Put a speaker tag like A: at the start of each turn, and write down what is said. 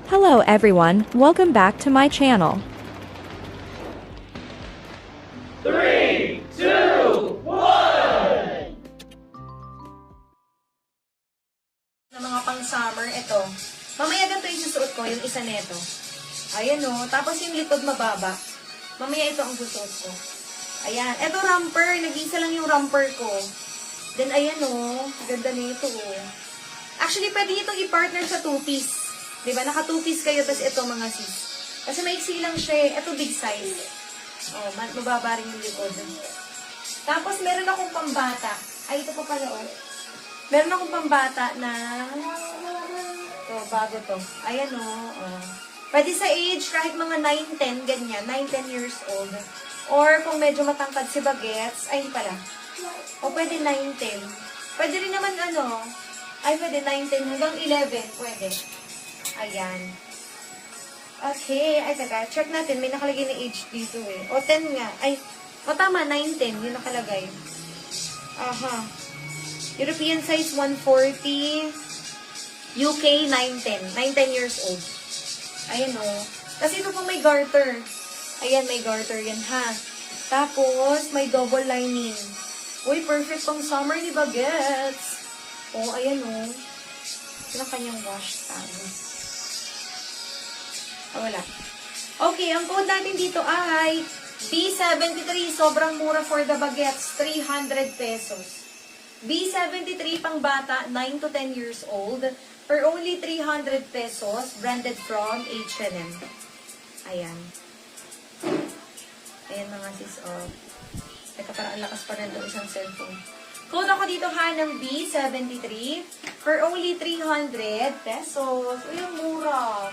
A: Hello everyone, welcome back to my channel.
B: 3, 2, 1!
C: Na mga pang-summer, ito. Mamaya ganito yung susuot ko, yung isa neto. Ayan o. Tapos yung likod mababa. Mamaya ito ang susuot ko. Ayan. Ito romper. Nag-isa lang yung romper ko. Then ayan o. Ganda nito o. Actually, pwede itong i-partner sa two-piece. Diba? Naka two-piece kayo, tapos ito mga sis. Kasi maiksi lang siya eh. Ito big size. O, mababa rin yung likod. Tapos meron akong pambata. Ay, ito pa pala o. Meron akong pambata na ito, bago to. Ayan o. Pwede sa age, kahit mga 9-10, ganyan. 9-10 years old. Or kung medyo matangkad si Bagets, ay hindi pala. O pwede 9-10. Pwede rin naman ano, ay pwede 9-10 hanggang 11. Pwede. Ayan. Okay. Ay, teka. Check natin. May nakalagay na age dito eh. O 10 nga. Ay, o tama, 9-10. Yung nakalagay. Aha. European size 140. UK 9-10. 9-10 years old. Ayan o. Kasi ito po may garter. Ayan, may garter yan ha. Tapos, may double lining. Uy, perfect pang summer ni Bagets. O, ayan o. Ito na kanyang wash tag. Wala. Okay, ang code natin dito ay B73. Sobrang mura for the Bagets. 300 pesos. B73 pang bata, 9 to 10 years old, for only 300 pesos, branded from H&M. Ayan. Ayan mga sis, oh. Teka, parang ang lakas pa rin itong isang cellphone. Code ako dito ha ng B73 for only 300 pesos. Uy, ang mura.